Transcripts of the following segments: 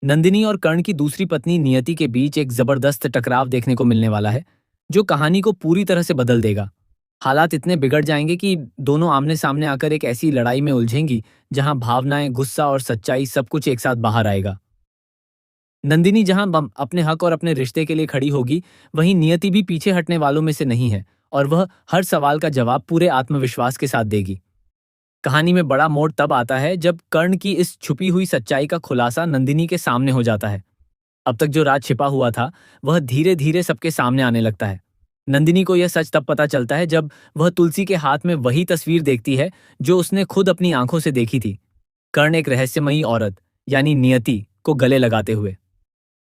नंदिनी और कर्ण की दूसरी पत्नी नियति के बीच एक जबरदस्त टकराव देखने को मिलने वाला है, जो कहानी को पूरी तरह से बदल देगा। हालात इतने बिगड़ जाएंगे कि दोनों आमने सामने आकर एक ऐसी लड़ाई में उलझेंगी जहां भावनाएं, गुस्सा और सच्चाई सब कुछ एक साथ बाहर आएगा। नंदिनी जहां अपने हक और अपने रिश्ते के लिए खड़ी होगी, वहीं नियति भी पीछे हटने वालों में से नहीं है और वह हर सवाल का जवाब पूरे आत्मविश्वास के साथ देगी। कहानी में बड़ा मोड़ तब आता है जब कर्ण की इस छुपी हुई सच्चाई का खुलासा नंदिनी के सामने हो जाता है। अब तक जो राज छिपा हुआ था, वह धीरे धीरे सबके सामने आने लगता है। नंदिनी को यह सच तब पता चलता है जब वह तुलसी के हाथ में वही तस्वीर देखती है जो उसने खुद अपनी आंखों से देखी थी। कर्ण एक रहस्यमयी औरत यानी नियति को गले लगाते हुए।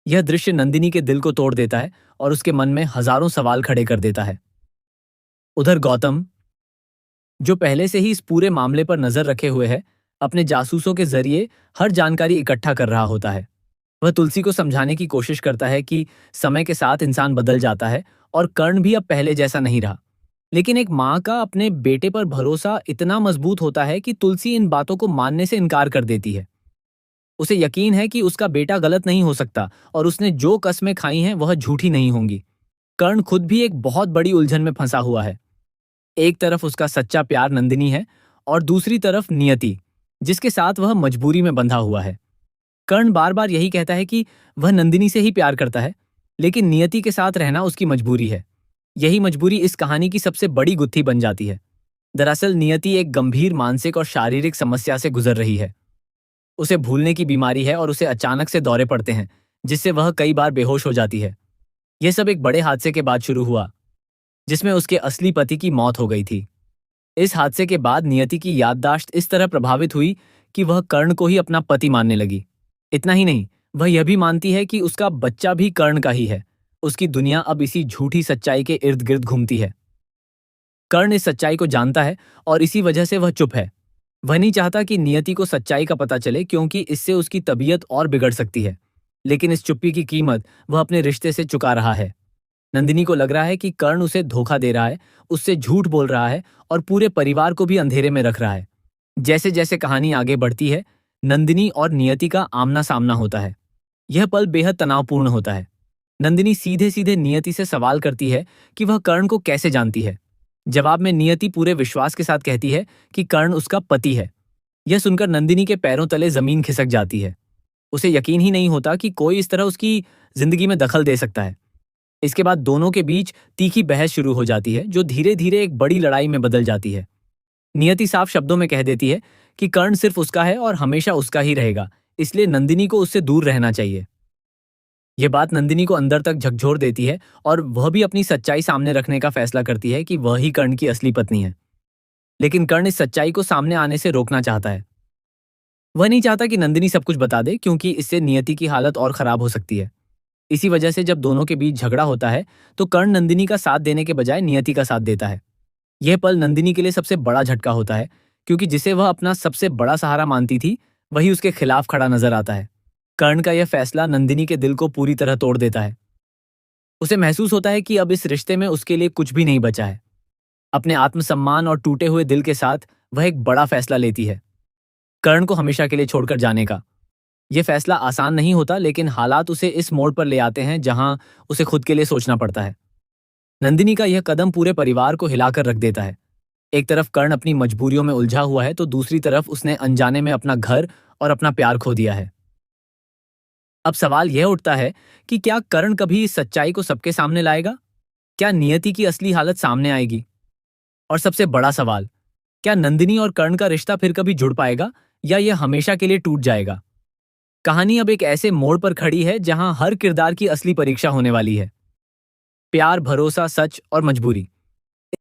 यह दृश्य नंदिनी के दिल को तोड़ देता है और उसके मन में हजारों सवाल खड़े कर देता है। उधर गौतम, जो पहले से ही इस पूरे मामले पर नजर रखे हुए है, अपने जासूसों के जरिए हर जानकारी इकट्ठा कर रहा होता है। वह तुलसी को समझाने की कोशिश करता है कि समय के साथ इंसान बदल जाता है और कर्ण भी अब पहले जैसा नहीं रहा। लेकिन एक माँ का अपने बेटे पर भरोसा इतना मजबूत होता है कि तुलसी इन बातों को मानने से इनकार कर देती है। उसे यकीन है कि उसका बेटा गलत नहीं हो सकता और उसने जो कस्में खाई हैं वह झूठी नहीं होंगी। कर्ण खुद भी एक बहुत बड़ी उलझन में फंसा हुआ है। एक तरफ उसका सच्चा प्यार नंदिनी है और दूसरी तरफ नियति, जिसके साथ वह मजबूरी में बंधा हुआ है। कर्ण बार बार यही कहता है कि वह नंदिनी से ही प्यार करता है, लेकिन नियति के साथ रहना उसकी मजबूरी है। यही मजबूरी इस कहानी की सबसे बड़ी गुत्थी बन जाती है। दरअसल नियति एक गंभीर मानसिक और शारीरिक समस्या से गुजर रही है। उसे भूलने की बीमारी है और उसे अचानक से दौरे पड़ते हैं, जिससे वह कई बार बेहोश हो जाती है। यह सब एक बड़े हादसे के बाद शुरू हुआ, जिसमें उसके असली पति की मौत हो गई थी। इस हादसे के बाद नियति की याददाश्त इस तरह प्रभावित हुई कि वह कर्ण को ही अपना पति मानने लगी। इतना ही नहीं, वह यह भी मानती है कि उसका बच्चा भी कर्ण का ही है। उसकी दुनिया अब इसी झूठी सच्चाई के इर्द गिर्द घूमती है। कर्ण इस सच्चाई को जानता है और इसी वजह से वह चुप है। वह नहीं चाहता कि नियति को सच्चाई का पता चले, क्योंकि इससे उसकी तबीयत और बिगड़ सकती है। लेकिन इस चुप्पी की कीमत वह अपने रिश्ते से चुका रहा है। नंदिनी को लग रहा है कि कर्ण उसे धोखा दे रहा है, उससे झूठ बोल रहा है और पूरे परिवार को भी अंधेरे में रख रहा है। जैसे जैसे कहानी आगे बढ़ती है, नंदिनी और नियति का आमना सामना होता है। यह पल बेहद तनावपूर्ण होता है। नंदिनी सीधे सीधे नियति से सवाल करती है कि वह कर्ण को कैसे जानती है। जवाब में नियति पूरे विश्वास के साथ कहती है कि कर्ण उसका पति है। यह सुनकर नंदिनी के पैरों तले जमीन खिसक जाती है। उसे यकीन ही नहीं होता कि कोई इस तरह उसकी जिंदगी में दखल दे सकता है। इसके बाद दोनों के बीच तीखी बहस शुरू हो जाती है, जो धीरे धीरे एक बड़ी लड़ाई में बदल जाती है। नियति साफ शब्दों में कह देती है कि कर्ण सिर्फ उसका है और हमेशा उसका ही रहेगा, इसलिए नंदिनी को उससे दूर रहना चाहिए। यह बात नंदिनी को अंदर तक झकझोर देती है और वह भी अपनी सच्चाई सामने रखने का फैसला करती है कि वह ही कर्ण की असली पत्नी है। लेकिन कर्ण इस सच्चाई को सामने आने से रोकना चाहता है। वह नहीं चाहता कि नंदिनी सब कुछ बता दे, क्योंकि इससे नियति की हालत और खराब हो सकती है। इसी वजह से जब दोनों के बीच झगड़ा होता है, तो कर्ण नंदिनी का साथ देने के बजाय नियति का साथ देता है। यह पल नंदिनी के लिए सबसे बड़ा झटका होता है, क्योंकि जिसे वह अपना सबसे बड़ा सहारा मानती थी, वही उसके खिलाफ खड़ा नजर आता है। कर्ण का यह फैसला नंदिनी के दिल को पूरी तरह तोड़ देता है। उसे महसूस होता है कि अब इस रिश्ते में उसके लिए कुछ भी नहीं बचा है। अपने आत्मसम्मान और टूटे हुए दिल के साथ वह एक बड़ा फैसला लेती है, कर्ण को हमेशा के लिए छोड़कर जाने का। यह फैसला आसान नहीं होता, लेकिन हालात उसे इस मोड़ पर ले आते हैं जहां उसे खुद के लिए सोचना पड़ता है। नंदिनी का यह कदम पूरे परिवार को हिलाकर रख देता है। एक तरफ कर्ण अपनी मजबूरियों में उलझा हुआ है, तो दूसरी तरफ उसने अनजाने में अपना घर और अपना प्यार खो दिया है। अब सवाल यह उठता है कि क्या कर्ण कभी इस सच्चाई को सबके सामने लाएगा? क्या नियति की असली हालत सामने आएगी? और सबसे बड़ा सवाल, क्या नंदिनी और कर्ण का रिश्ता फिर कभी जुड़ पाएगा या यह हमेशा के लिए टूट जाएगा? कहानी अब एक ऐसे मोड़ पर खड़ी है जहां हर किरदार की असली परीक्षा होने वाली है। प्यार, भरोसा, सच और मजबूरी,